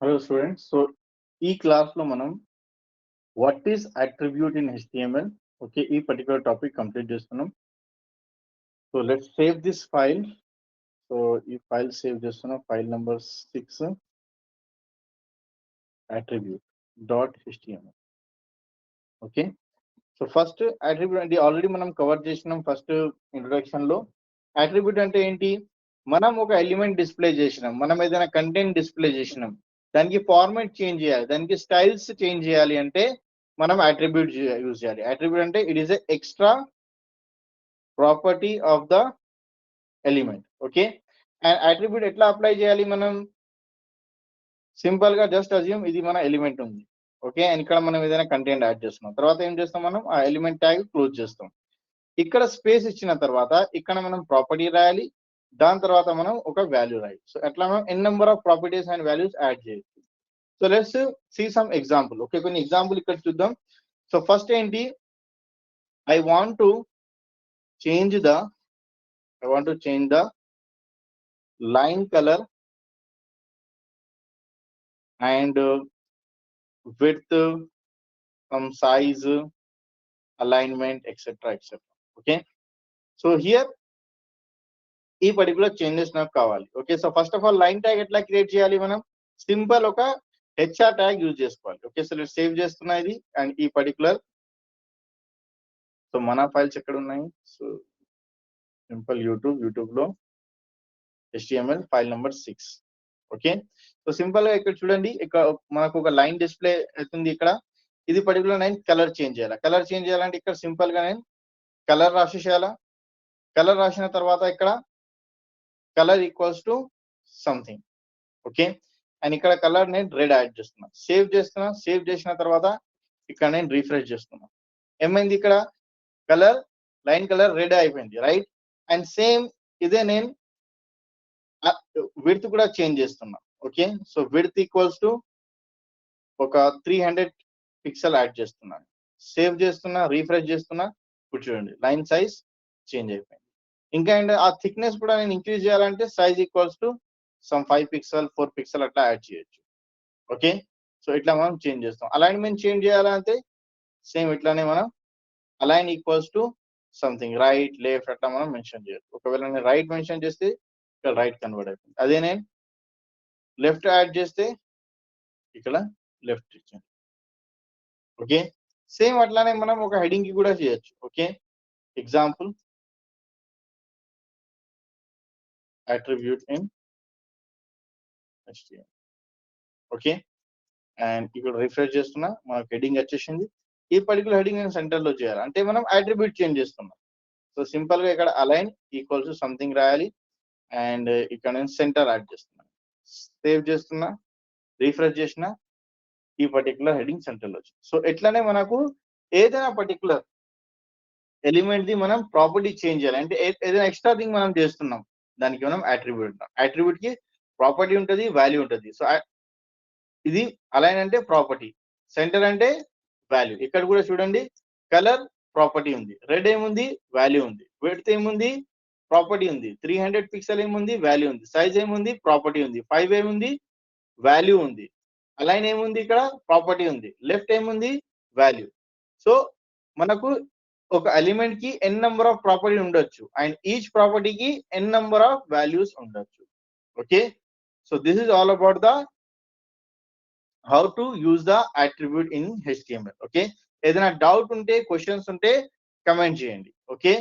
Hello students. So ఈ class లో మనం what is attribute in HTML, okay, ఈ particular topic complete చేస్తున్నాం. So let's save this file. So ఈ file save చేస్తున్నాం, file number 6 attribute.html. okay. So first attribute అంటే already మనం cover చేసినాం ఫస్ట్ ఇంట్రొడక్షన్ లో. అట్రిబ్యూట్ అంటే ఏంటి? మనం ఒక ఎలిమెంట్ డిస్ప్లే చేసినాం, మనం ఏదైనా కంటెంట్ డిస్ప్లే చేసినాం, దానికి ఫార్మాట్ చేంజ్ చేయాలి, దానికి స్టైల్స్ చేంజ్ చేయాలి అంటే మనం అట్రిబ్యూట్ యూజ్ చేయాలి. అట్రిబ్యూట్ అంటే it is a extra property of the element. Okay, and attribute ఎట్లా అప్లై చేయాలి? మనం సింపుల్ గా జస్ట్ అజ్యూమ్ ఇది మన ఎలిమెంట్ ఉంది, ఓకే, అండ్ ఇక్కడ మనం ఏదైనా కంటెంట్ యాడ్ చేస్తున్నాం, తర్వాత ఏం చేస్తాం? మనం ఆ ఎలిమెంట్ ట్యాగ్ క్లోజ్ చేస్తాం. ఇక్కడ స్పేస్ ఇచ్చిన తర్వాత ఇక్కడ మనం ప్రాపర్టీ రాయాలి, దాని తర్వాత మనం ఒక వాల్యూ రాయాలి. సో అట్లా మనం n number of properties and values add చేయొచ్చు. So let's see some example. Okay, కొన్ని ఎగ్జాంపుల్ ఇక్కడ చూద్దాం. సో ఫస్ట్ ఏంటి? I want to change the line colour and width, some size, alignment, etc. Okay, so here ఈ particular changes నాకు కావాలి. Okay, so first of all line tag ఎట్లా create చేయాలి? మనం సింపుల్ ఒక హెచ్ఆర్ ట్యాగ్ యూజ్ చేసుకోవాలి. ఓకే, సో నేను సేవ్ చేస్తున్నా ఇది, అండ్ ఈ పర్టికులర్, సో మన ఫైల్స్ ఎక్కడ ఉన్నాయి? సో సింపుల్ యూట్యూబ్ లో HTML file number 6. Okay, so simple గా ఇక్కడ చూడండి, ఇక్కడ మనకు ఒక లైన్ డిస్ప్లే అవుతుంది. ఇక్కడ ఇది పర్టికులర్ నేను కలర్ చేంజ్ చేయాలి. కలర్ చేంజ్ చేయాలంటే ఇక్కడ సింపుల్ గా నేను కలర్ రాసేసేయాలా. కలర్ రాసిన తర్వాత ఇక్కడ colour equals to something. Okay, and ఇక్కడ కలర్ నేను రెడ్ యాడ్ చేస్తున్నా, సేవ్ చేస్తున్నా. సేవ్ చేసిన తర్వాత ఇక్కడ నేను రిఫ్రెష్ చేస్తున్నా. ఏమైంది? ఇక్కడ కలర్, లైన్ కలర్ రెడ్ అయిపోయింది, రైట్? అండ్ సేమ్ ఇదే నేను విడ్త్ కూడా చేంజ్ చేస్తున్నా. Okay, so width equals to ఒక 300 పిక్సెల్ యాడ్ చేస్తున్నాను. సేవ్ చేస్తున్నా, రిఫ్రెష్ చేస్తున్నా. ఇప్పుడు చూడండి లైన్ సైజ్ చేంజ్ అయిపోయింది. ఇంకా అండ్ ఆ థిక్నెస్ కూడా నేను ఇంక్రీజ్ చేయాలంటే size equals to some 5 pixel 4 pixel అట్లా యాడ్ చేయొచ్చు. ఓకే, సో ఇట్లా మనం చేంజ్ చేస్తాం. అలైన్మెంట్ చేంజ్ చేయాలంటే సేమ్ ఇట్లానే మనం align equals to something, right, left అట్లా మనం మెన్షన్ చేయొచ్చు. ఒకవేళ నేను రైట్ మెన్షన్ చేస్తే ఇక్కడ రైట్ కన్వర్ట్ అయిపోయింది. అదే నేను లెఫ్ట్ యాడ్ చేస్తే ఇక్కడ లెఫ్ట్ ఇచ్చాను. ఓకే, సేమ్ అట్లానే మనం ఒక హెడింగ్ కి కూడా చేయొచ్చు. Okay, example attribute in HTML. Okay, and ఇక్కడ రిఫ్రెష్ చేస్తున్నా, మనకు హెడింగ్ వచ్చేసింది. ఈ పర్టికులర్ హెడింగ్ నేను సెంటర్ లో చేయాలి అంటే మనం అట్రిబ్యూట్ చేంజ్ చేస్తున్నాం. సో సింపుల్ గా ఇక్కడ అలైన్ ఈక్వల్స్ టు సంథింగ్ రాయాలి, అండ్ ఇక్కడ నేను సెంటర్ యాడ్ చేస్తున్నా. సేవ్ చేస్తున్నా, రిఫ్రెష్ చేసిన, ఈ పర్టికులర్ హెడింగ్ సెంటర్ లో వచ్చింది. సో ఎట్లానే మనకు ఏదైనా పర్టికులర్ ఎలిమెంట్ ది మనం ప్రాపర్టీ చేంజ్ చేయాలి అంటే ఏదైనా ఎక్స్ట్రా థింగ్ మనం చేస్తున్నాం, దానికి మనం అట్రిబ్యూట్ అంటాం. అట్రిబ్యూట్ కి ప్రాపర్టీ ఉంటుంది, వాల్యూ ఉంటుంది. సో ఇది అలైన్ అంటే ప్రాపర్టీ, సెంటర్ అంటే వాల్యూ. ఇక్కడ కూడా చూడండి కలర్ ప్రాపర్టీ ఉంది, రెడ్ ఏముంది? వాల్యూ ఉంది. విడ్త్ ఏముంది? ప్రాపర్టీ ఉంది. 300 పిక్సెల్ ఏముంది? వాల్యూ ఉంది. సైజ్ ఏముంది? ప్రాపర్టీ ఉంది. 5 ఏముంది? వాల్యూ ఉంది. అలైన్ ఏముంది? ఇక్కడ ప్రాపర్టీ ఉంది. లెఫ్ట్ ఏముంది? వాల్యూ. సో మనకు ఒక ఎలిమెంట్ కి n నెంబర్ ఆఫ్ ప్రాపర్టీ ఉండొచ్చు, అండ్ ఈచ్ ప్రాపర్టీకి n నెంబర్ ఆఫ్ వాల్యూస్ ఉండొచ్చు. Okay, so this is all about the how to use the attribute in HTML. Okay, ఏదైనా డౌట్ ఉంటే, క్వశ్చన్స్ ఉంటే కమెంట్ చేయండి. ఓకే,